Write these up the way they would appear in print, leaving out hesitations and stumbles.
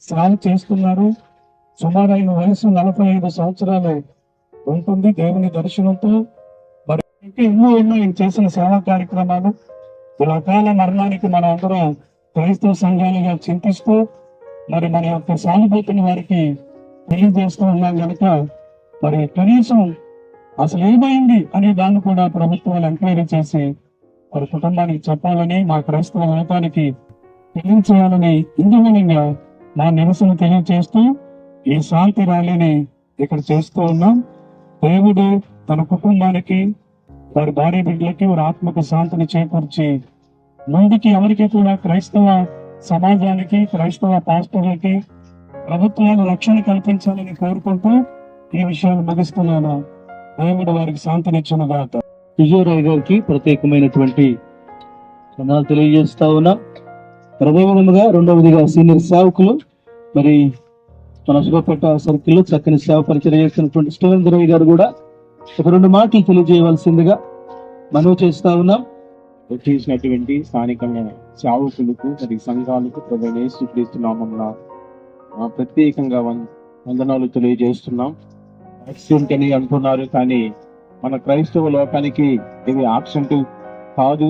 సేవ చేస్తున్నారు. సుమారు ఆయన వయసు 45 సంవత్సరాలు ఉంటుంది. దేవుని దర్శనంతో మరి ఇంకా ఎన్నో ఆయన చేసిన సేవా కార్యక్రమాలు. ఇలా కాల మరణానికి మనం అందరం క్రైస్తవ సంఘాలుగా చింతిస్తూ మరి మన యొక్క సానుభూతిని వారికి తెలియజేస్తూ ఉన్నాం కనుక మరి కనీసం అసలు ఏమైంది అనే దాన్ని కూడా ప్రభుత్వాలు ఎంక్వైరీ చేసి వారి కుటుంబానికి చెప్పాలని, మా క్రైస్తవ లోకానికి తెలియచేయాలని ఇందుమూలంగా మా నిరసన తెలియజేస్తూ ఈ శాంతి ర్యాలీని ఇక్కడ చేస్తూ ఉన్నాం. దేవుడు తన కుటుంబానికి, వారి భార్య బిడ్డలకి, వారి ఆత్మకు శాంతిని చేకూర్చి ముందుకి ఎవరికి కూడా క్రైస్తవ సమాజానికి, క్రైస్తవ పాస్టర్లకి ప్రభుత్వాలు రక్షణ కల్పించాలని కోరుకుంటూ ఈ విషయాలు ముగిస్తున్నాను. దేవుడు వారికి శాంతినిచ్చిన దాత విజయరాయ్ గారికి ప్రత్యేకమైనటువంటి వందనాలు తెలియజేస్తా ఉన్నా. ప్రథమంగా రెండవదిగా సీనియర్ సేవకులు మరి మన సుగపేట సర్కిల్ చక్కని సేవ పరిచయం చేస్తున్నటువంటి స్టీవెన్ గారు కూడా ఒక 2 మాటలు తెలియజేయవలసిందిగా మనవి చేస్తా ఉన్నాం. వచ్చేసినటువంటి స్థానికంగా సేవకులకు మరి సంఘాలకు ప్రభువైన యేసుక్రీస్తు నామమున ప్రత్యేకంగా వందనాలు తెలియజేస్తున్నాం. యాక్సిడెంట్ అని అంటున్నారు, కానీ మన క్రైస్తవ లోకానికి ఇది యాక్సిడెంట్ కాదు,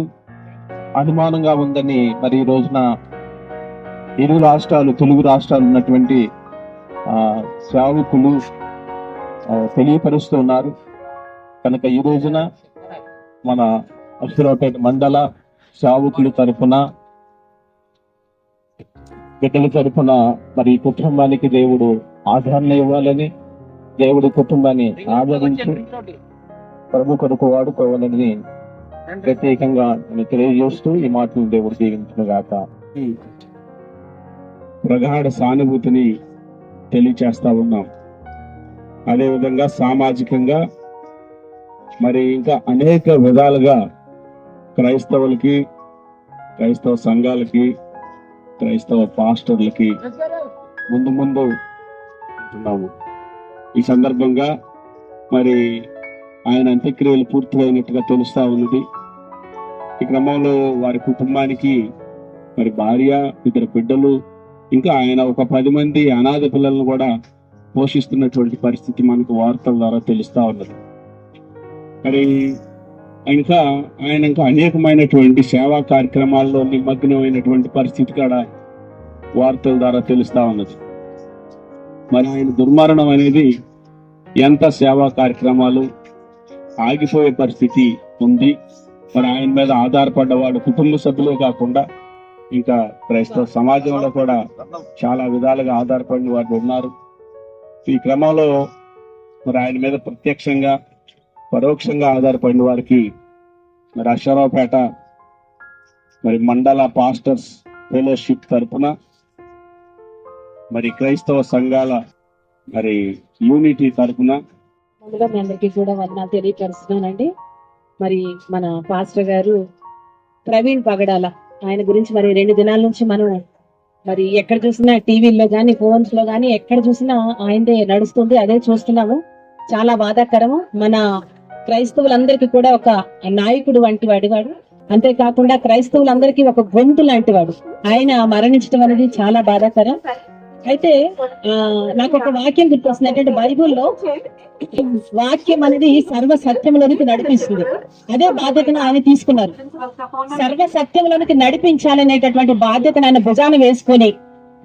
అనుమానంగా ఉందని మరి ఈ రోజున తెలుగు రాష్ట్రాలు ఉన్నటువంటి సేవకులు తెలియపరుస్తున్నారు. కనుక ఈ రోజున మన అశ్వరావుపేట మండల సేవకుల తరఫున, బిడ్డల తరఫున మరి కుటుంబానికి దేవుడు ఆదరణ ఇవ్వాలని, దేవుడి కుటుంబాన్ని ఆదరించి ప్రభు కొరకు వాడుకోవాలని ప్రత్యేకంగా తెలియజేస్తూ ఈ మాటలు దేవుడు దీవించును గాక. ప్రగాఢ సానుభూతిని తెలియచేస్తా ఉన్నాం. అదేవిధంగా సామాజికంగా మరి ఇంకా అనేక విధాలుగా క్రైస్తవులకి, క్రైస్తవ సంఘాలకి, క్రైస్తవ పాస్టర్లకి ముందు ఉంటున్నాము. ఈ సందర్భంగా మరి ఆయన అంత్యక్రియలు పూర్తిగా తెలుస్తా ఉన్నది. ఈ క్రమంలో వారి కుటుంబానికి మరి భార్య, 2 బిడ్డలు, ఇంకా ఆయన ఒక 10 మంది అనాథ పిల్లలను కూడా పోషిస్తున్నటువంటి పరిస్థితి మనకు వార్తల ద్వారా తెలుస్తా ఉన్నది. మరి ఆయన ఇంకా అనేకమైనటువంటి సేవా కార్యక్రమాల్లో నిమగ్నమైనటువంటి పరిస్థితి కూడా వార్తల ద్వారా తెలుస్తా ఉన్నది. మరి ఆయన దుర్మరణం అనేది ఎంత సేవా కార్యక్రమాలు ఆగిపోయే పరిస్థితి ఉంది. మరి ఆయన మీద ఆధారపడ్డ వాళ్ళు కుటుంబ సభ్యులే కాకుండా ఇంకా క్రైస్తవ సమాజంలో కూడా చాలా విధాలుగా ఆధారపడిన వాళ్ళు ఉన్నారు. ఈ క్రమంలో మరి ఆయన మీద ప్రత్యక్షంగా, పరోక్షంగా ఆధారపడిన వారికి మరి అశ్వరావుపేట మరి మండల పాస్టర్స్ ఫెలోషిప్ తరఫున, మరి క్రైస్తవ సంఘాల మరి యూనిటీ తరఫున ముందుగా మీ అందరికీ కూడా వందనాలు తెలియపరుస్తున్నానండి. మరి మన పాస్టర్ గారు ప్రవీణ్ పగడాల, ఆయన గురించి మరి 2 దినాల నుంచి మనం మరి ఎక్కడ చూసినా టీవీల్లో కానీ, ఫోన్స్ లో కానీ ఎక్కడ చూసినా ఆయనదే నడుస్తుంది, అదే చూస్తున్నాము. చాలా బాధాకరము. మన క్రైస్తవులందరికీ కూడా ఒక నాయకుడు వంటి వాడు. అంతేకాకుండా క్రైస్తవులందరికీ ఒక గొంతు లాంటి వాడు. ఆయన మరణించడం అనేది చాలా బాధాకరం. అయితే నాకు ఒక వాక్యం గుర్తొస్తుంది. ఏంటంటే బైబుల్లో వాక్యం అనేది సర్వ సత్యంలోనికి నడిపిస్తుంది. అదే బాధ్యతను ఆయన తీసుకున్నారు. సర్వ సత్యంలోనికి నడిపించాలనేటటువంటి బాధ్యతను ఆయన భుజాన వేసుకొని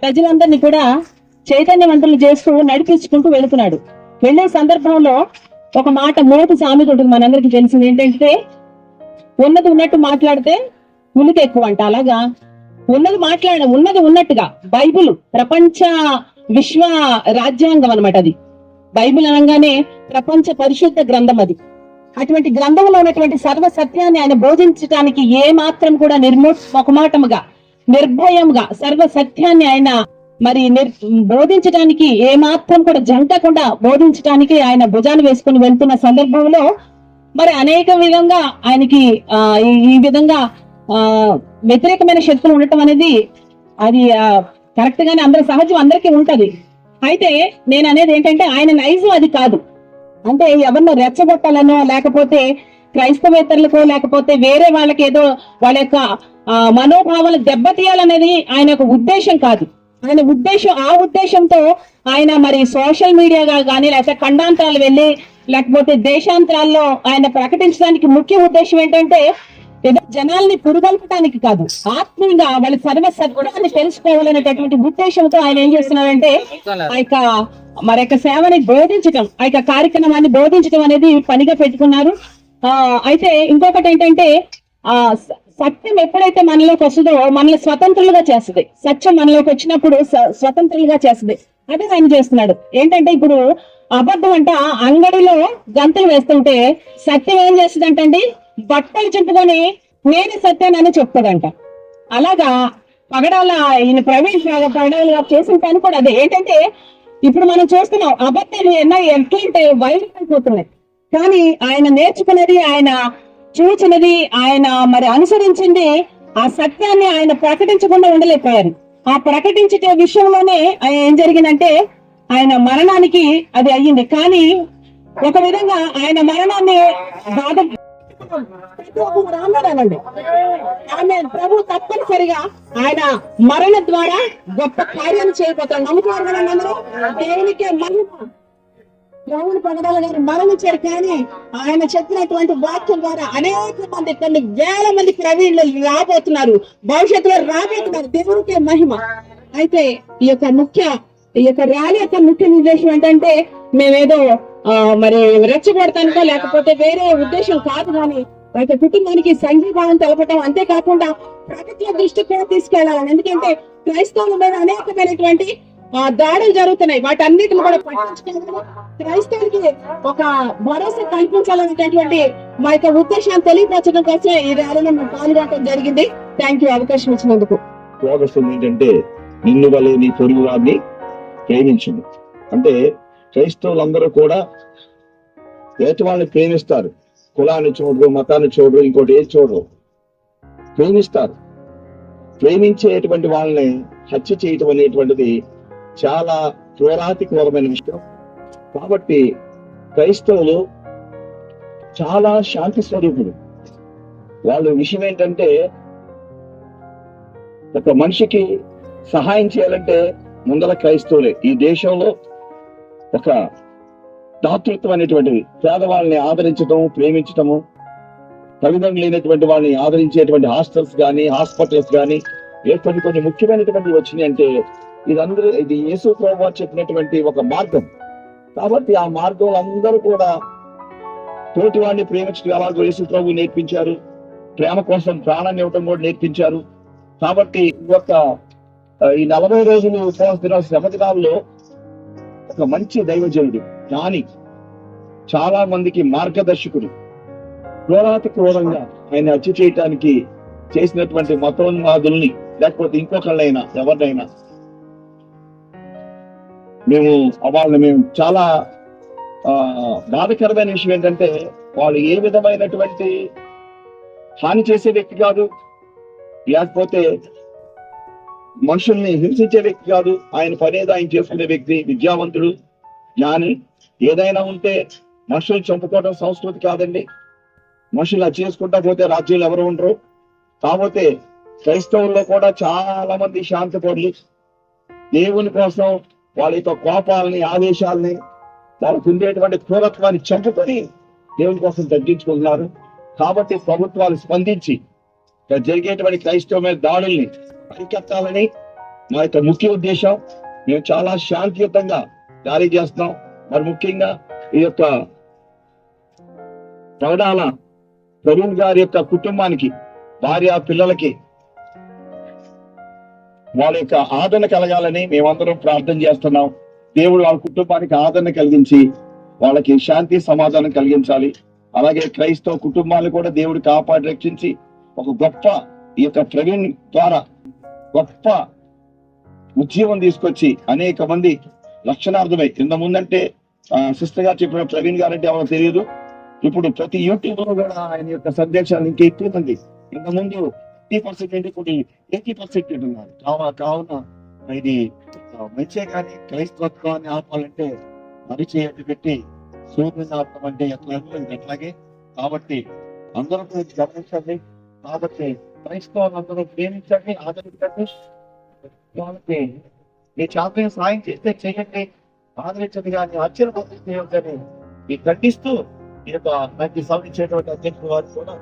ప్రజలందరినీ కూడా చైతన్యవంతులు చేస్తూ నడిపించుకుంటూ వెళుతున్నాడు. వెళ్లే సందర్భంలో ఒక మాట, మోటు సామెత ఉంటుంది, మనందరికి తెలిసింది. ఏంటంటే ఉన్నది ఉన్నట్టు మాట్లాడితే ఉనికి ఎక్కువ అంట. అలాగా ఉన్నది ఉన్నట్టుగా బైబిల్ ప్రపంచ విశ్వ రాజ్యాంగం అన్నమాట. అది బైబిల్ అనగానే ప్రపంచ పరిశుద్ధ గ్రంథం. అది అటువంటి గ్రంథంలో ఉన్నటువంటి సర్వ సత్యాన్ని ఆయన బోధించడానికి ఏ మాత్రం కూడా మొకమాటముగా, నిర్భయంగా సర్వ సత్యాన్ని ఆయన మరి బోధించడానికి ఏ మాత్రం కూడా జంకకుండా బోధించడానికి ఆయన భుజాన్ని వేసుకుని వెళ్తున్న సందర్భంలో మరి అనేక విధంగా ఆయనకి ఈ విధంగా వ్యతిరేకమైన శక్తులు ఉండటం అనేది అది కరెక్ట్ గానే అందరి సహజం, అందరికీ ఉంటది. అయితే నేను అనేది ఏంటంటే ఆయన నైజం అది కాదు. అంటే ఎవరినో రెచ్చగొట్టాలనో, లేకపోతే క్రైస్తవేతరులకో, లేకపోతే వేరే వాళ్ళకి ఏదో వాళ్ళ యొక్క మనోభావాలు దెబ్బతీయాలనేది ఆయన యొక్క ఉద్దేశం కాదు. ఆయన ఉద్దేశం, ఆ ఉద్దేశంతో ఆయన మరి సోషల్ మీడియాగా కానీ లేకపోతే ఖండాంతరాలు వెళ్ళి లేకపోతే దేశాంతరాల్లో ఆయన ప్రకటించడానికి ముఖ్య ఉద్దేశం ఏంటంటే ఏదో జనాల్ని పురుగొల్పడానికి కాదు, ఆత్మీయంగా వాళ్ళ సర్వసత్యాన్ని తెలుసుకోవాలనేటటువంటి ఉద్దేశంతో ఆయన ఏం చేస్తున్నారంటే ఆ యొక్క మరి యొక్క సేవని బోధించటం, ఆ యొక్క కార్యక్రమాన్ని బోధించటం అనేది పనిగా పెట్టుకున్నారు. అయితే ఇంకొకటి ఏంటంటే ఆ సత్యం ఎప్పుడైతే మనలోకి వస్తుందో మనల్ని స్వతంత్రులుగా చేస్తుంది. సత్యం మనలోకి వచ్చినప్పుడు స్వతంత్రులుగా చేస్తుంది. అదే ఆయన చేస్తున్నాడు. ఏంటంటే ఇప్పుడు అబద్ధం అంట అంగడిలో గంతులు వేస్తుంటే సత్యం ఏం చేస్తుంది అంటే బట్టలు చింపుకొని నేనే సత్యాన్ని చెప్తాడంట. అలాగా పగడాల ఈయన ప్రవీణ్ పగడాలు చేసిన పని కూడా అదే. ఏంటంటే ఇప్పుడు మనం చూస్తున్నాం అబద్ధాలు ఎట్లంటే వైరల్ అయిపోతున్నాయి. కానీ ఆయన నేర్చుకున్నది, ఆయన చూచినది, ఆయన మరి అనుసరించింది ఆ సత్యాన్ని ఆయన ప్రకటించకుండా ఉండలేకపోయారు. ఆ ప్రకటించే విషయంలోనే ఏం జరిగిందంటే ఆయన మరణానికి అది అయ్యింది. కానీ ఒక విధంగా ఆయన మరణాన్ని బాధ రామేనండి. ఆమె ప్రభు తప్పనిసరిగా ఆయన మరణ ద్వారా గొప్ప కార్యాలు చేయబోతాడు. నమ్ముతారు కదండి అందరూ. దేవునికే మహిమ. రాముడు పగడాల గారు మరణించారు, కానీ ఆయన చెప్పినటువంటి వాక్యం ద్వారా అనేక మంది, కొన్ని వేల మంది ప్రవీణులు రాబోతున్నారు, భవిష్యత్తులో రాబోతున్నారు. దేవునికే మహిమ. అయితే ఈ యొక్క ర్యాలీ యొక్క ముఖ్య ఉద్దేశం ఏంటంటే మేమేదో మరి రెచ్చగొడతానికో లేకపోతే వేరే ఉద్దేశం కాదు, కానీ అయితే కుటుంబానికి సంఘీభావం తెలపటం, అంతేకాకుండా ప్రకృతి దృష్టికి కూడా తీసుకెళ్లాలని. ఎందుకంటే క్రైస్తవుల మీద అనేకమైనటువంటి దాడులు జరుగుతున్నాయి. వాటన్నిటిని కూడా పట్టించుకోవాలి, క్రైస్తవులకి ఒక భరోసా కల్పించాలనేటటువంటి మా యొక్క ఉద్దేశాన్ని తెలియపరచడం కోసం ఈ ర్యాలీలో మేము పాల్గొనడం జరిగింది. థ్యాంక్ యూ అవకాశం ఇచ్చినందుకు. రోగస్తుంది ఏంటంటే నిన్ను వలె నీ పొరుగు వారిని ప్రేమించును. అంటే క్రైస్తవులందరూ కూడా వేటి వాళ్ళని ప్రేమిస్తారు. కులాన్ని చూడరు, మతాన్ని చూడరు, ఇంకోటి ఏది చూడరు, ప్రేమిస్తారు. ప్రేమించేటువంటి వాళ్ళని హత్య చేయటం అనేటువంటిది చాలా క్రూరాతిక్రూరమైన విషయం. కాబట్టి క్రైస్తవులు చాలా శాంతి స్వరూపులు. వాళ్ళ విషయం ఏంటంటే ఒక మనిషికి సహాయం చేయాలంటే ముందర క్రైస్తవులే. ఈ దేశంలో ఒక దాతృత్వం అనేటువంటిది, పేదవాళ్ళని ఆదరించడం, ప్రేమించటము, తల్లిదండ్రులు లేనటువంటి వాళ్ళని ఆదరించేటువంటి హాస్టల్స్ కానీ హాస్పిటల్స్ కానీ కొన్ని ముఖ్యమైనటువంటి వచ్చినాయి. అంటే ఇది యేసు ప్రభువు చెప్పినటువంటి ఒక మార్గం. కాబట్టి ఆ మార్గంలో అందరూ కూడా తోటి వాడిని ప్రేమించడం ఎలాగో యేసు ప్రభువు నేర్పించారు. ప్రేమ కోసం ప్రాణాన్ని ఇవ్వటం కూడా నేర్పించారు. కాబట్టి ఈ 40 రోజులు ఉపవాస దినాలు, శ్రమ దినాల్లో ఒక మంచి దైవజనుడు, జ్ఞాని, చాలా మందికి మార్గదర్శకుడు, క్రూరంగా ఆయన హత్య చేయటానికి చేసినటువంటి మతోన్మాదుల్ని లేకపోతే ఇంకొకళ్ళైనా ఎవరినైనా మేము చాలా బాధకరమైన విషయం ఏంటంటే వాళ్ళు ఏ విధమైనటువంటి హాని చేసే వ్యక్తి కాదు, లేకపోతే మనుషుల్ని హింసించే వ్యక్తి కాదు. ఆయన పనేదో ఆయన చేసుకునే వ్యక్తి, విద్యావంతుడు, జ్ఞాని. ఏదైనా ఉంటే మనుషులు చంపుకోవడం సంస్కృతి కాదండి. మనుషులు అది చేసుకుంటా పోతే రాజ్యాలు ఎవరు ఉండరు. కాకపోతే క్రైస్తవుల్లో కూడా చాలా మంది శాంతపరులు, దేవుని కోసం వాళ్ళ యొక్క కోపాలని, ఆవేశాలని, వాళ్ళకు ఉండేటువంటి క్రూరత్వాన్ని చంపుకొని దేవుని కోసం తగ్గించుకుంటున్నారు. కాబట్టి ప్రభుత్వాలు స్పందించి జరిగేటువంటి క్రైస్తవ మీద దాడుల్ని అరికట్టాలని మా యొక్క ముఖ్య ఉద్దేశం. మేము చాలా శాంతియుతంగా జారీ చేస్తున్నాం. మరి ముఖ్యంగా ఈ యొక్క పగడాల ప్రవీణ్ గారి యొక్క కుటుంబానికి, భార్య, పిల్లలకి వాళ్ళ యొక్క ఆదరణ కలగాలని మేమందరం ప్రార్థన చేస్తున్నాం. దేవుడు వాళ్ళ కుటుంబానికి ఆదరణ కలిగించి వాళ్ళకి శాంతి సమాధానం కలిగించాలి. అలాగే క్రైస్తవ కుటుంబాలను కూడా దేవుడు కాపాడి రక్షించి ఒక గొప్ప ఈ యొక్క ప్రవీణ్ ద్వారా గొప్ప ఉద్యమం తీసుకొచ్చి అనేక మంది రక్షణార్థమై, ఇంత ముందంటే సిస్టర్ గారు చెప్పిన ప్రవీణ్ గారు అంటే ఎవరో తెలియదు. ఇప్పుడు ప్రతి యూట్యూబ్ లో కూడా ఆయన యొక్క సందేశాలు ఇంకా ఎక్కువ మంది, ఇంత ముందు 50% అంటే ఇప్పుడు 80% ఉన్నారు. కావున ఇది మంచిగా, కానీ క్రైస్తవత్వాన్ని ఆపాలంటే అరిచేయట్టు పెట్టి సూర్యుని ఆపడం అంటే ఎట్లాగే. కాబట్టి అందరూ గమనించండి. కాబట్టి క్రైస్తవులు అందరూ ప్రేమించండి, ఆదరించండి. వాళ్ళకి మీ చేత సాయం చేస్తే చేయండి, ఆదరించండి కానీ ఆశ్చర్యపోతుంది మీరు ఖండిస్తూ ఈ యొక్క మంచి సభ ఇచ్చేటువంటి అధ్యక్షుల వారు కూడా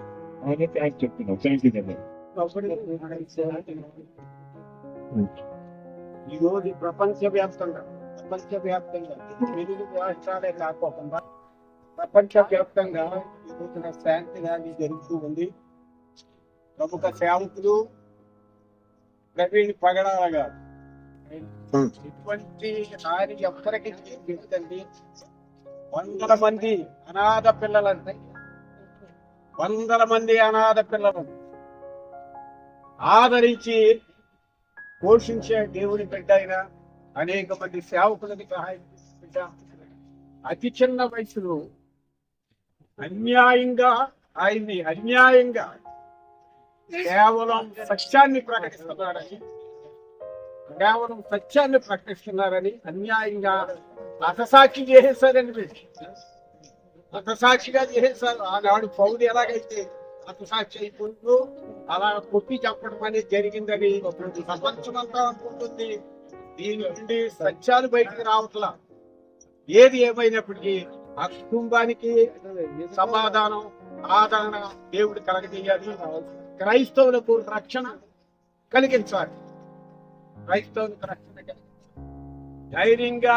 ఆయనే థ్యాంక్స్ చెప్తున్నాం. థ్యాంక్ యూ అండి. ఈ రోజు ప్రపంచవ్యాప్తంగా తెలుగు రాష్ట్రాలే కాకుండా ప్రపంచవ్యాప్తంగా ఈ రోజున శాంతి ర్యాలీ జరుగుతూ ఉంది. ప్రముఖ సేవకులు ప్రవీణ్ పగడాల గారు ఇటువంటి హాని ఎప్పటికీ చెప్తుంది. 100 మంది అనాథ పిల్లలంటే 100 మంది అనాథ పిల్లలను ఆదరించి పోషించే దేవుని బిడ్డ అయిన అనేక మంది సేవకులకు సహాయం చేసే బిడ్డ. అతి చిన్న వయసులో అన్యాయంగా కేవలం సత్యాన్ని ప్రకటిస్తున్నారని అన్యాయంగా హతసాక్షిగా చేసేసారు. ఆనాడు పౌరుడు ఎలాగైతే హతసాక్షి అయిపోతుందో అలా కొట్టి చెప్పడం అనేది జరిగిందని ప్రపంచమంతా అనుకుంటుంది. దీని నుండి సత్యాలు బయటికి రావట్లా. ఏది ఏమైనప్పటికీ ఆ కుటుంబానికి సమాధానం, ఆదరణ దేవుడు కలగజేయాలి. క్రైస్తవులకు రక్షణ కలిగించాలి. ధైర్యంగా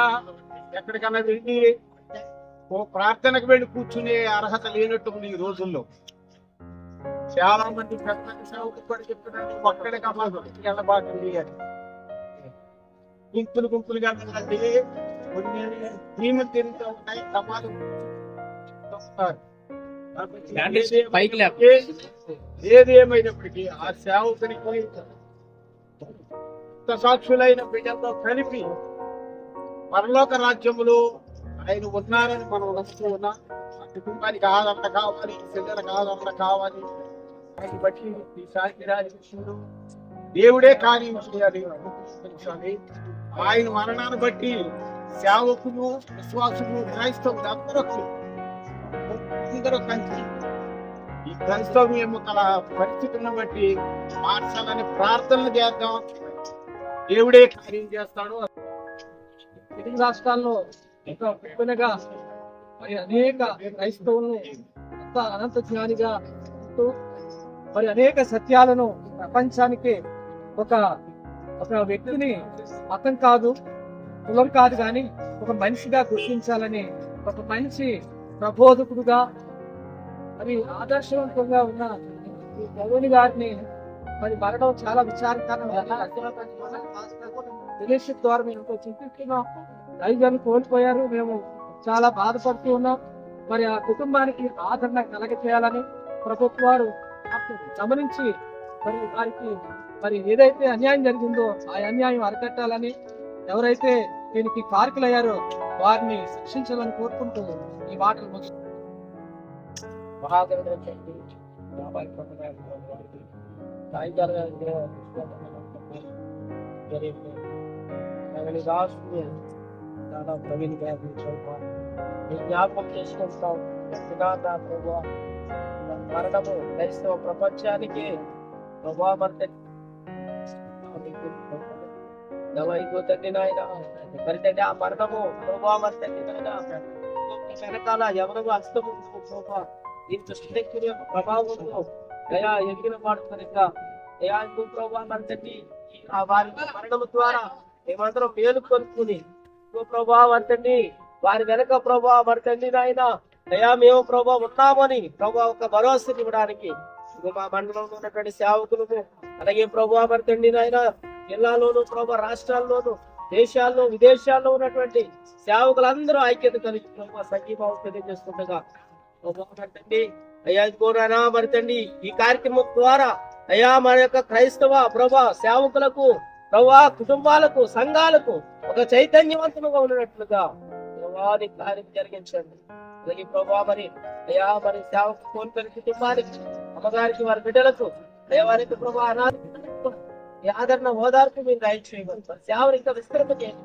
ఎక్కడికన్నా వెళ్ళి ఓ ప్రార్థనకు వెళ్ళి కూర్చునే అర్హత లేనట్టుంది ఈ రోజుల్లో. చాలా మంది పెద్ద సేవకులు కూడా చెప్తున్నారు ఒక్కడికి వెళ్ళబాకండి అని. గుంపులుగా వెళ్ళండి, కొన్ని నియమం తిరుగుతూ ఉన్నాయి, సమాజం ఏది ఏమైనప్పటికీ ఆ సేవకునికి సాక్షులైన బిడ్డలతో కలిపి పరలోక రాజ్యములో ఆయన ఉన్నారని మనం నమ్ముతూ ఉన్నాం. ఆ కుటుంబానికి ఆదరణ కావాలి, పిల్లలకు ఆదరణ కావాలి. దాన్ని బట్టి ఈ శాంతి రాజకీయంలో దేవుడే కార్యం చేయాలి. ఆయన మరణాన్ని బట్టి సేవకులు, విశ్వాసులు, క్రైస్తవులు అందరూ కలిసి ఈ క్రైస్తవ్యం గల పరిస్థితులను బట్టి మార్చాలని ప్రార్థనలు చేద్దాం. దేవుడే కార్యం చేస్తాడు. తెలుగు రాష్ట్రాల్లో విభిన్నగా మరి అనేక క్రైస్తవులను అనంత జ్ఞానిగా మరి అనేక సత్యాలను ప్రపంచానికి ఒక వ్యక్తిని మతం కాదు, కులం కాదు కానీ ఒక మనిషిగా గుర్తించాలని ఒక మంచి ప్రబోధకుడుగా మరి ఆదర్శవంతంగా ఉన్న ఈ ప్రవీణ్ గారిని మరి మరణం చాలా విచారకరం. రిలేషన్ ద్వారా మేము చింతిస్తున్నాం. ఐదుగురిని కోల్పోయారు. మేము చాలా బాధపడుతూ ఉన్నాం. మరి ఆ కుటుంబానికి ఆదరణ కలగచేయాలని ప్రభుత్వాలు గమనించి మరి వారికి మరి ఏదైతే అన్యాయం జరిగిందో ఆ అన్యాయం అరికట్టాలని, ఎవరైతే దీనికి కారకులయ్యారో వారిని శిక్షించాలని కోరుకుంటూ ఈ మాటలు ముగిస్తున్నాం. ప్రవీణ్ గారిని జ్ఞాపకం చేసుకుంటాం. మరణము క్రైస్తవ ప్రపంచానికి ప్రభావం తండ్రి నాయన మరి తండ్రి ఆ మరణము ప్రభావం తండ్రి నాయన వెనకాల ఎవరు హస్తము ఇంత శక్తి యొక్క ప్రభావంలో దయా ఎదిగిన వాడు కనుక దయా ప్రభావం తండ్రి ఆ వారి మరణము ద్వారా మేమందరం మేలు కొనుక్కుని ప్రభావం తండ్రి వారి వెనక ప్రభావం తండ్రి నాయన దయా మేము ప్రభావ ఉన్నామని ప్రభావ ఒక భరోసా ఇవ్వడానికి మా మండలంలో ఉన్నటువంటి సేవకులు అలాగే ప్రభావ తండ్రి నాయన జిల్లాలోను ప్రభావ రాష్ట్రాల్లోను దేశాల్లో విదేశాల్లో ఉన్నటువంటి సేవకులందరూ ఐక్యత కలిగి ప్రభావ సంఘీభావం తెలియజేస్తుండగా ప్రభావండి అయ్యా కోరానా మరి తండ్రి ఈ కార్యక్రమం ద్వారా అయ్యా మన యొక్క క్రైస్తవ ప్రభా సేవకులకు ప్రభా కుటుంబాలకు సంఘాలకు ఒక చైతన్యవంతముగా ఉన్నట్లుగా ప్రభావాన్ని కార్యం జరిగించండి. అలాగే ప్రభా మరి అయ్యా మరి సేవకు కోల్పోయిన కుటుంబానికి అమ్మగారికి వారి బిడ్డలకు అయ్యా వారికి ప్రభా ఆదరణ ఓదార్పు మీరు దయచేయగలుగుతారు. సేవను ఇంకా విస్తరింప చేయండి.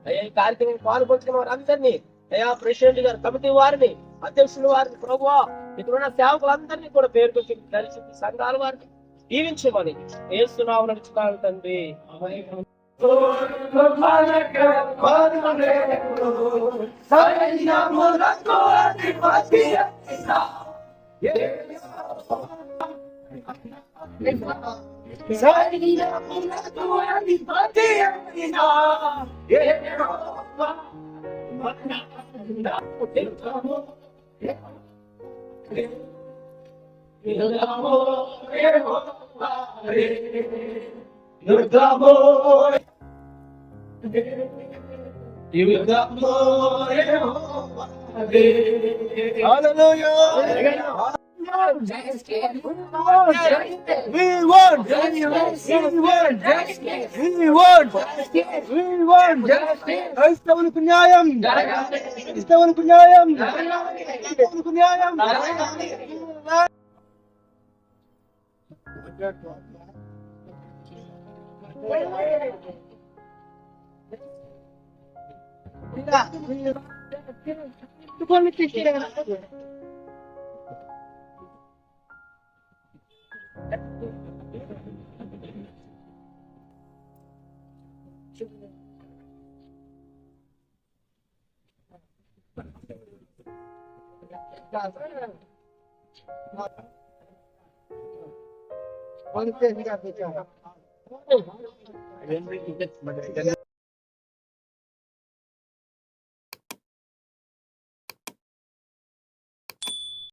అయ్యా ఈ కార్యక్రమం పాల్గొంటున్న వారందరినీ అయ్యా ప్రెసిడెంట్ గారు కమిటీ వారిని అధ్యక్షుల వారిని ప్రభా ఇక్కడున్న సేవకులందరినీ కూడా పేరు పెట్టి దర్శించి సంఘాల వారిని దీవించమని ఏస్తున్నావు నడుచుకోవాలి తండ్రి. క్రైస్తవులకు న్యాయం, క్రైస్తవులకు న్యాయం, క్రైస్తవులకు న్యాయం.